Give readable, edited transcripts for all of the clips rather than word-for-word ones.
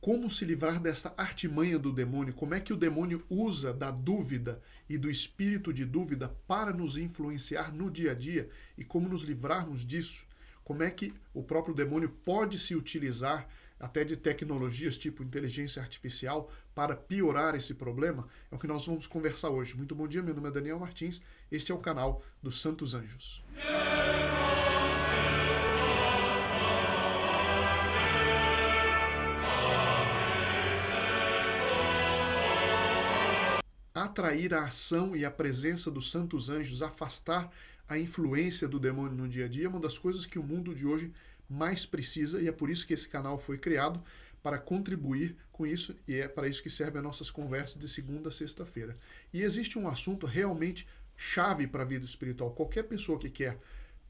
como se livrar dessa artimanha do demônio, como é que o demônio usa da dúvida e do espírito de dúvida para nos influenciar no dia a dia e como nos livrarmos disso. Como é que o próprio demônio pode se utilizar até de tecnologias tipo inteligência artificial para piorar esse problema? É o que nós vamos conversar hoje. Muito bom dia, meu nome é Daniel Martins, este é o canal dos Santos Anjos. Atrair a ação e a presença dos santos anjos, afastar a influência do demônio no dia a dia, é uma das coisas que o mundo de hoje mais precisa, e é por isso que esse canal foi criado, para contribuir com isso, e é para isso que servem as nossas conversas de segunda a sexta-feira. E existe um assunto realmente chave para a vida espiritual. Qualquer pessoa que quer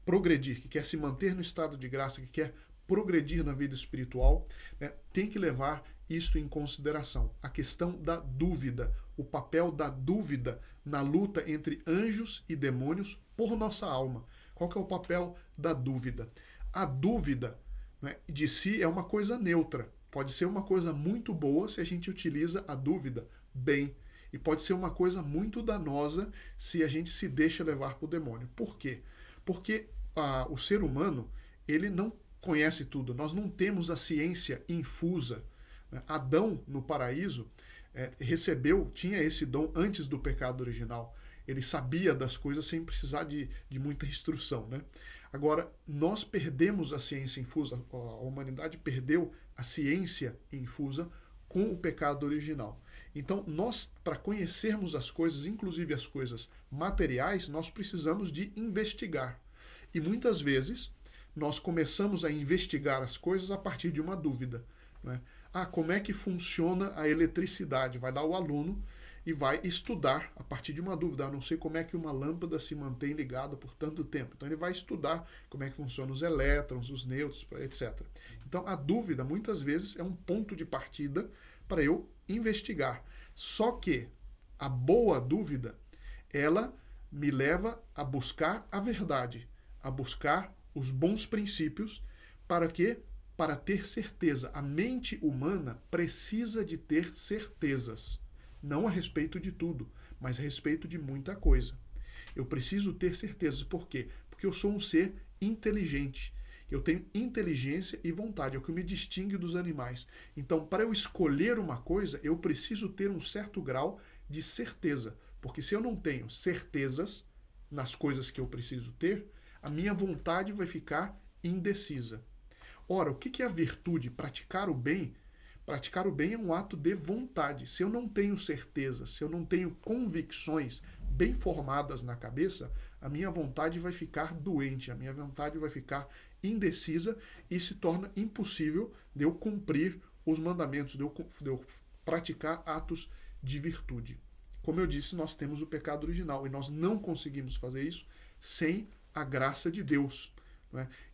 progredir, que quer se manter no estado de graça, que quer progredir na vida espiritual, né, tem que levar isto em consideração. A questão da dúvida, o papel da dúvida na luta entre anjos e demônios por nossa alma. Qual que é o papel da dúvida? A dúvida, né, de si é uma coisa neutra. Pode ser uma coisa muito boa se a gente utiliza a dúvida bem. E pode ser uma coisa muito danosa se a gente se deixa levar por demônio. Por quê? Porque o ser humano, ele não conhece tudo. Nós não temos a ciência infusa. Adão, no paraíso, tinha esse dom antes do pecado original. Ele sabia das coisas sem precisar de muita instrução, né? Agora, nós perdemos a ciência infusa, a humanidade perdeu a ciência infusa com o pecado original. Então, nós, para conhecermos as coisas, inclusive as coisas materiais, nós precisamos de investigar. E muitas vezes, nós começamos a investigar as coisas a partir de uma dúvida, né? Como é que funciona a eletricidade? Vai dar o aluno e vai estudar a partir de uma dúvida. Não sei como é que uma lâmpada se mantém ligada por tanto tempo. Então ele vai estudar como é que funcionam os elétrons, os nêutrons, etc. Então a dúvida muitas vezes é um ponto de partida para eu investigar. Só que a boa dúvida, ela me leva a buscar a verdade, a buscar os bons princípios. Para quê? Para ter certeza. A mente humana precisa de ter certezas. Não a respeito de tudo, mas a respeito de muita coisa. Eu preciso ter certezas. Por quê? Porque eu sou um ser inteligente. Eu tenho inteligência e vontade. É o que me distingue dos animais. Então, para eu escolher uma coisa, eu preciso ter um certo grau de certeza. Porque se eu não tenho certezas nas coisas que eu preciso ter, a minha vontade vai ficar indecisa. Ora, o que é a virtude? Praticar o bem? Praticar o bem é um ato de vontade. Se eu não tenho certeza, se eu não tenho convicções bem formadas na cabeça, a minha vontade vai ficar doente, a minha vontade vai ficar indecisa e se torna impossível de eu cumprir os mandamentos, de eu praticar atos de virtude. Como eu disse, nós temos o pecado original e nós não conseguimos fazer isso sem a graça de Deus.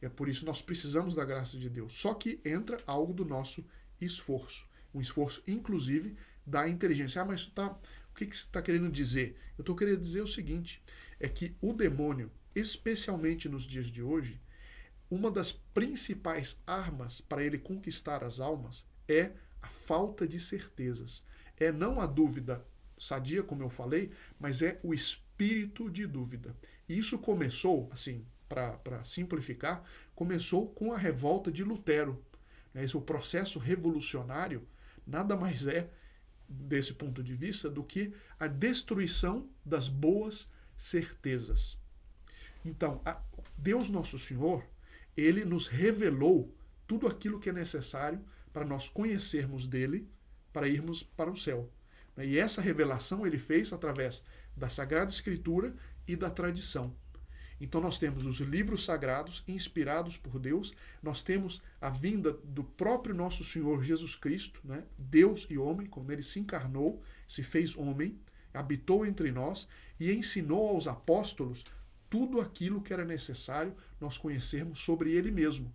É por isso que nós precisamos da graça de Deus. Só que entra algo do nosso esforço. Um esforço, inclusive, da inteligência. Mas o que você está querendo dizer? Eu estou querendo dizer o seguinte, é que o demônio, especialmente nos dias de hoje, uma das principais armas para ele conquistar as almas é a falta de certezas. É não a dúvida sadia, como eu falei, mas é o espírito de dúvida. E isso começou, assim, para simplificar, começou com a revolta de Lutero. Esse processo revolucionário nada mais é, desse ponto de vista, do que a destruição das boas certezas. Então, Deus Nosso Senhor, Ele nos revelou tudo aquilo que é necessário para nós conhecermos dele, para irmos para o céu. E essa revelação Ele fez através da Sagrada Escritura e da tradição. Então nós temos os livros sagrados inspirados por Deus, nós temos a vinda do próprio nosso Senhor Jesus Cristo, né? Deus e homem, quando ele se encarnou, se fez homem, habitou entre nós e ensinou aos apóstolos tudo aquilo que era necessário nós conhecermos sobre ele mesmo.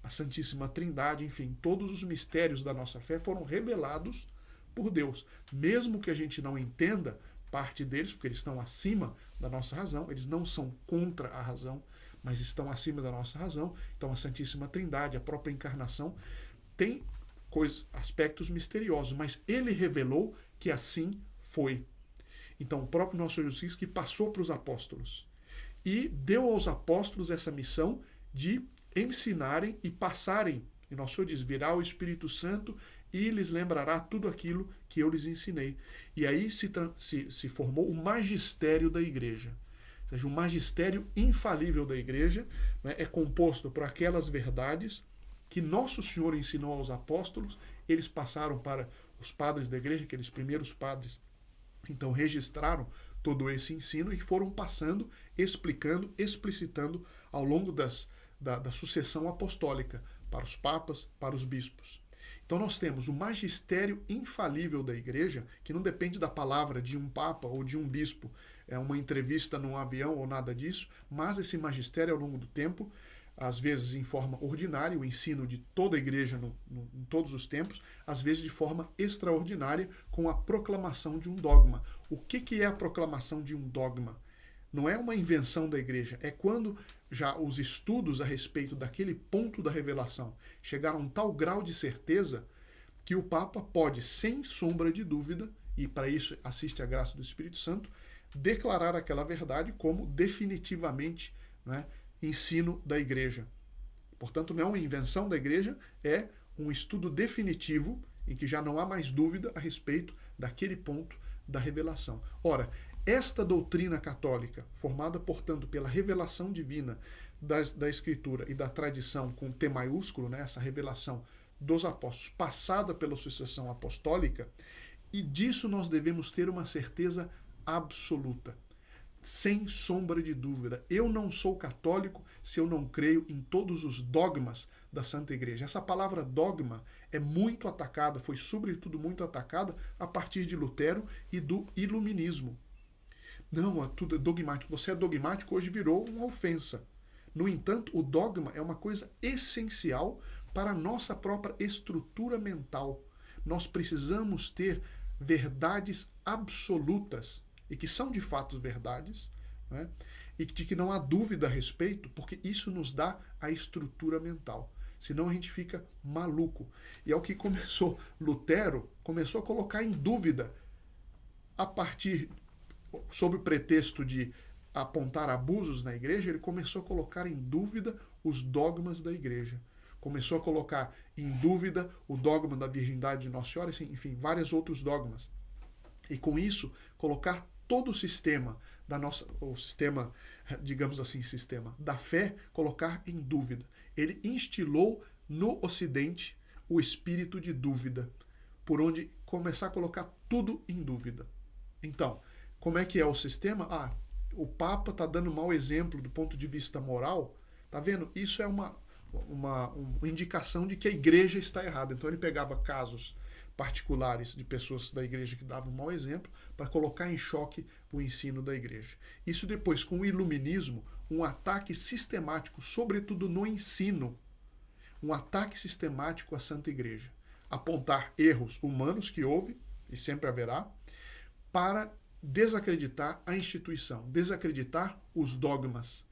A Santíssima Trindade, enfim, todos os mistérios da nossa fé foram revelados por Deus. Mesmo que a gente não entenda parte deles, porque eles estão acima da nossa razão, eles não são contra a razão, mas estão acima da nossa razão. Então a Santíssima Trindade, a própria encarnação, tem aspectos misteriosos, mas ele revelou que assim foi. Então, o próprio nosso Senhor Jesus Cristo que passou para os apóstolos e deu aos apóstolos essa missão de ensinarem e passarem. E nosso Senhor diz, virá o Espírito Santo e lhes lembrará tudo aquilo que eu lhes ensinei. E aí se formou o magistério da igreja. Ou seja, o magistério infalível da igreja, né, é composto por aquelas verdades que nosso Senhor ensinou aos apóstolos, eles passaram para os padres da igreja, aqueles primeiros padres. Então registraram todo esse ensino e foram passando, explicando, explicitando ao longo da sucessão apostólica para os papas, para os bispos. Então nós temos o magistério infalível da igreja, que não depende da palavra de um papa ou de um bispo, é uma entrevista num avião ou nada disso, mas esse magistério ao longo do tempo, às vezes em forma ordinária, o ensino de toda a igreja em todos os tempos, às vezes de forma extraordinária, com a proclamação de um dogma. O que é a proclamação de um dogma? Não é uma invenção da igreja, é quando já os estudos a respeito daquele ponto da revelação chegaram a um tal grau de certeza que o Papa pode, sem sombra de dúvida, e para isso assiste a graça do Espírito Santo, declarar aquela verdade como definitivamente, né, ensino da igreja. Portanto, não é uma invenção da igreja, é um estudo definitivo em que já não há mais dúvida a respeito daquele ponto da revelação. Ora, esta doutrina católica, formada, portanto, pela revelação divina da Escritura e da tradição com T maiúsculo, né, essa revelação dos apóstolos, passada pela sucessão apostólica, e disso nós devemos ter uma certeza absoluta, sem sombra de dúvida. Eu não sou católico se eu não creio em todos os dogmas da Santa Igreja. Essa palavra dogma é muito atacada, foi sobretudo muito atacada a partir de Lutero e do iluminismo. Não, tudo é dogmático. Você é dogmático, hoje virou uma ofensa. No entanto, o dogma é uma coisa essencial para a nossa própria estrutura mental. Nós precisamos ter verdades absolutas, e que são de fato verdades, né? E de que não há dúvida a respeito, porque isso nos dá a estrutura mental. Senão a gente fica maluco. E é o que começou. Lutero começou a colocar em dúvida, a partir, sob o pretexto de apontar abusos na igreja, ele começou a colocar em dúvida os dogmas da igreja. Começou a colocar em dúvida o dogma da virgindade de Nossa Senhora, enfim, vários outros dogmas. E com isso, colocar todo o sistema o sistema, digamos assim, sistema da fé, colocar em dúvida. Ele instilou no Ocidente o espírito de dúvida, por onde começar a colocar tudo em dúvida. Então, como é que é o sistema? O Papa está dando mau exemplo do ponto de vista moral. Tá vendo? Isso é uma indicação de que a igreja está errada. Então ele pegava casos particulares de pessoas da igreja que davam um mau exemplo para colocar em choque o ensino da igreja. Isso depois, com o iluminismo, um ataque sistemático, sobretudo no ensino, um ataque sistemático à Santa Igreja. Apontar erros humanos que houve, e sempre haverá, para desacreditar a instituição, desacreditar os dogmas.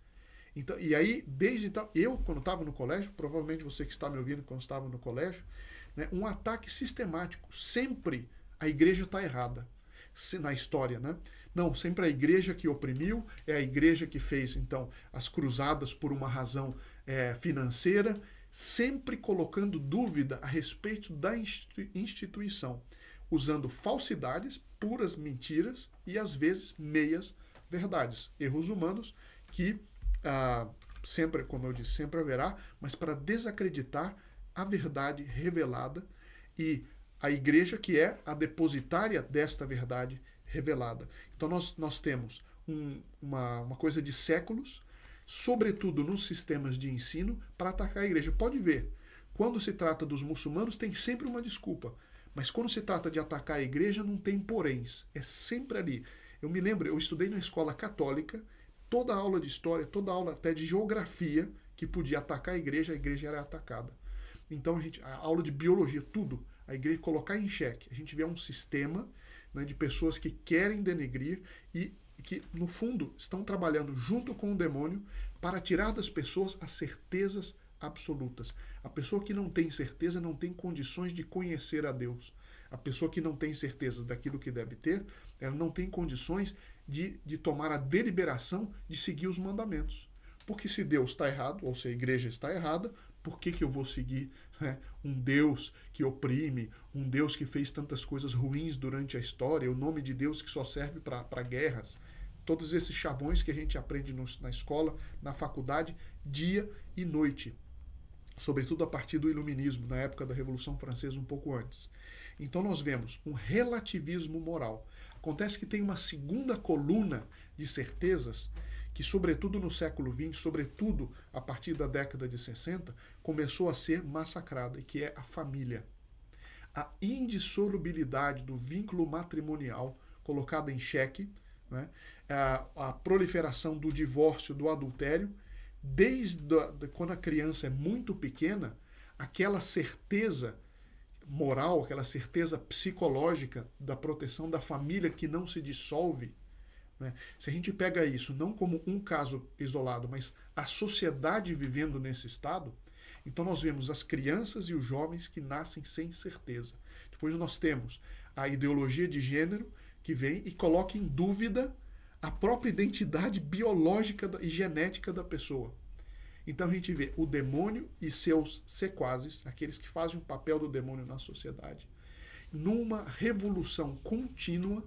Então, e aí, desde então, eu, quando estava no colégio, provavelmente você que está me ouvindo quando estava no colégio, né, um ataque sistemático. Sempre a igreja está errada na história, né? Não, sempre a igreja que oprimiu, é a igreja que fez, então, as cruzadas por uma razão financeira, sempre colocando dúvida a respeito da instituição, usando falsidades, puras mentiras e, às vezes, meias verdades, erros humanos que sempre, como eu disse, sempre haverá, mas para desacreditar a verdade revelada e a igreja que é a depositária desta verdade revelada. Então nós temos uma coisa de séculos, sobretudo nos sistemas de ensino, para atacar a igreja. Pode ver, quando se trata dos muçulmanos tem sempre uma desculpa, mas quando se trata de atacar a igreja não tem poréns, é sempre ali. Eu me lembro, eu estudei na escola católica, toda aula de história, toda aula até de geografia que podia atacar a igreja era atacada. Então a aula de biologia, tudo, a igreja colocar em xeque. A gente vê um sistema, né, de pessoas que querem denegrir e que, no fundo, estão trabalhando junto com o demônio para tirar das pessoas as certezas absolutas. A pessoa que não tem certeza não tem condições de conhecer a Deus. A pessoa que não tem certeza daquilo que deve ter, ela não tem condições de tomar a deliberação de seguir os mandamentos. Porque se Deus está errado, ou se a igreja está errada, por que eu vou seguir, né, um Deus que oprime, um Deus que fez tantas coisas ruins durante a história, o nome de Deus que só serve para guerras? Todos esses chavões que a gente aprende na escola, na faculdade, dia e noite. Sobretudo a partir do Iluminismo, na época da Revolução Francesa, um pouco antes. Então nós vemos um relativismo moral. Acontece que tem uma segunda coluna de certezas que, sobretudo no século XX, sobretudo a partir da década de 60, começou a ser massacrada, e que é a família. A indissolubilidade do vínculo matrimonial colocada em xeque, né? A proliferação do divórcio, do adultério, desde quando a criança é muito pequena, aquela certeza moral, aquela certeza psicológica da proteção da família que não se dissolve, né? Se a gente pega isso não como um caso isolado, mas a sociedade vivendo nesse estado, então nós vemos as crianças e os jovens que nascem sem certeza. Depois nós temos a ideologia de gênero que vem e coloca em dúvida a própria identidade biológica e genética da pessoa. Então a gente vê o demônio e seus sequazes, aqueles que fazem o papel do demônio na sociedade, numa revolução contínua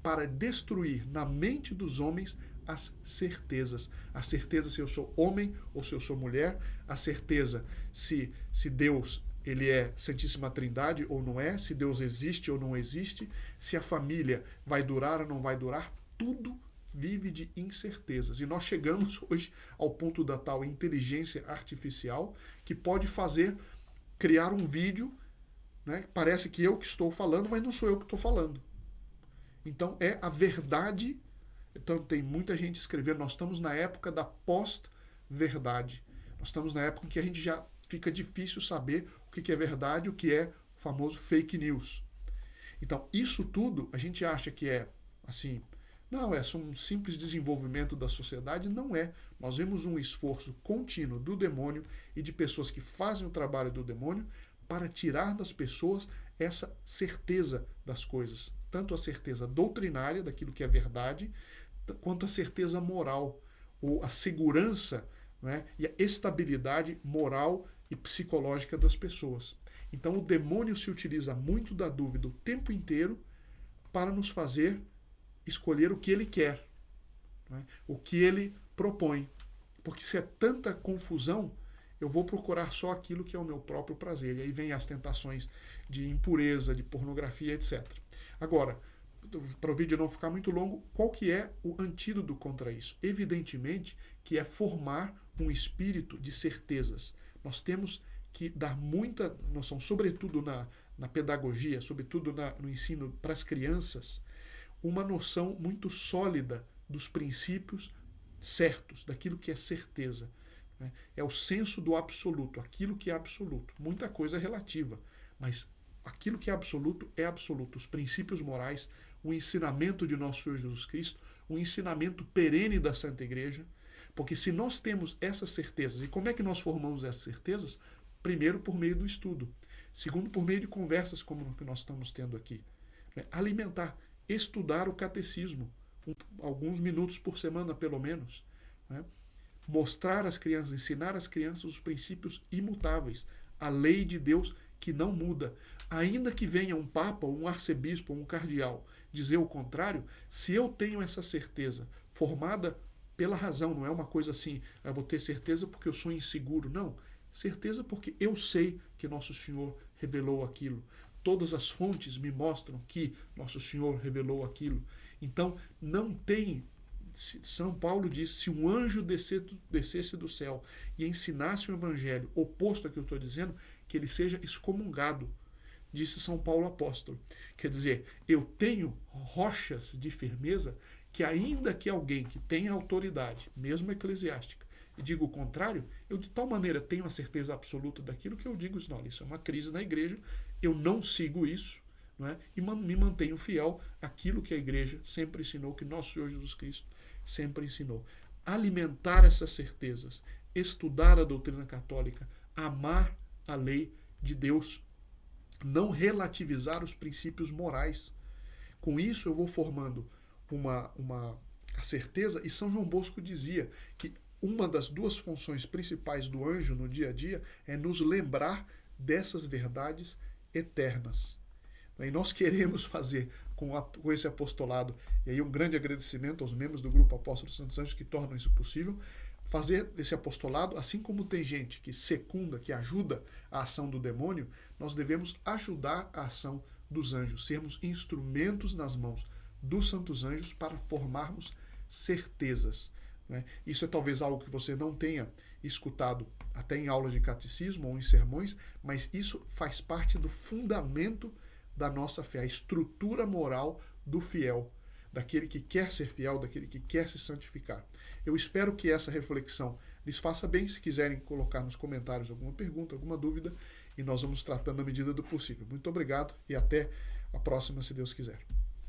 para destruir na mente dos homens as certezas. A certeza se eu sou homem ou se eu sou mulher, a certeza se Deus ele é Santíssima Trindade ou não é, se Deus existe ou não existe, se a família vai durar ou não vai durar, tudo vive de incertezas. E nós chegamos hoje ao ponto da tal inteligência artificial que pode criar um vídeo, né? Parece que eu que estou falando, mas não sou eu que estou falando. Então é a verdade. Então tem muita gente escrevendo, nós estamos na época da pós-verdade. Nós estamos na época em que a gente já fica difícil saber o que é verdade, o que é o famoso fake news. Então isso tudo a gente acha que é assim, não, é só um simples desenvolvimento da sociedade. Não é. Nós vemos um esforço contínuo do demônio e de pessoas que fazem o trabalho do demônio para tirar das pessoas essa certeza das coisas. Tanto a certeza doutrinária, daquilo que é verdade, quanto a certeza moral, ou a segurança, né, e a estabilidade moral e psicológica das pessoas. Então o demônio se utiliza muito da dúvida o tempo inteiro para nos fazer escolher o que ele quer, né? O que ele propõe. Porque se é tanta confusão, eu vou procurar só aquilo que é o meu próprio prazer. E aí vem as tentações de impureza, de pornografia, etc. Agora, para o vídeo não ficar muito longo, qual que é o antídoto contra isso? Evidentemente que é formar um espírito de certezas. Nós temos que dar muita noção, sobretudo na pedagogia, sobretudo no ensino para as crianças, uma noção muito sólida dos princípios certos, daquilo que é certeza. É o senso do absoluto, aquilo que é absoluto. Muita coisa é relativa, mas aquilo que é absoluto é absoluto. Os princípios morais, o ensinamento de nosso Senhor Jesus Cristo, o ensinamento perene da Santa Igreja, porque se nós temos essas certezas, e como é que nós formamos essas certezas? Primeiro, por meio do estudo. Segundo, por meio de conversas como o que nós estamos tendo aqui. Alimentar, estudar o catecismo, alguns minutos por semana, pelo menos. Mostrar às crianças, ensinar às crianças os princípios imutáveis, a lei de Deus que não muda. Ainda que venha um papa, um arcebispo, um cardeal dizer o contrário, se eu tenho essa certeza formada pela razão, não é uma coisa assim, eu vou ter certeza porque eu sou inseguro. Não, certeza porque eu sei que Nosso Senhor revelou aquilo. Todas as fontes me mostram que Nosso Senhor revelou aquilo. Então, não tem... São Paulo diz, se um anjo descesse do céu e ensinasse o evangelho oposto ao que eu estou dizendo, que ele seja excomungado, disse São Paulo apóstolo. Quer dizer, eu tenho rochas de firmeza que ainda que alguém que tenha autoridade, mesmo eclesiástica, e diga o contrário, eu de tal maneira tenho a certeza absoluta daquilo que eu digo, não, isso é uma crise na igreja, eu não sigo isso, não é? E me mantenho fiel àquilo que a igreja sempre ensinou, que nosso Senhor Jesus Cristo sempre ensinou. Alimentar essas certezas, estudar a doutrina católica, amar a lei de Deus, não relativizar os princípios morais. Com isso eu vou formando a certeza, e São João Bosco dizia que uma das duas funções principais do anjo no dia a dia é nos lembrar dessas verdades eternas. E nós queremos fazer com esse apostolado, e aí um grande agradecimento aos membros do Grupo Apóstolos Santos Anjos que tornam isso possível, fazer esse apostolado, assim como tem gente que secunda, que ajuda a ação do demônio, nós devemos ajudar a ação dos anjos, sermos instrumentos nas mãos dos santos anjos para formarmos certezas. Né? Isso é talvez algo que você não tenha escutado até em aulas de catecismo ou em sermões, mas isso faz parte do fundamento da nossa fé, a estrutura moral do fiel, daquele que quer ser fiel, daquele que quer se santificar. Eu espero que essa reflexão lhes faça bem. Se quiserem colocar nos comentários alguma pergunta, alguma dúvida, e nós vamos tratando na medida do possível. Muito obrigado e até a próxima, se Deus quiser.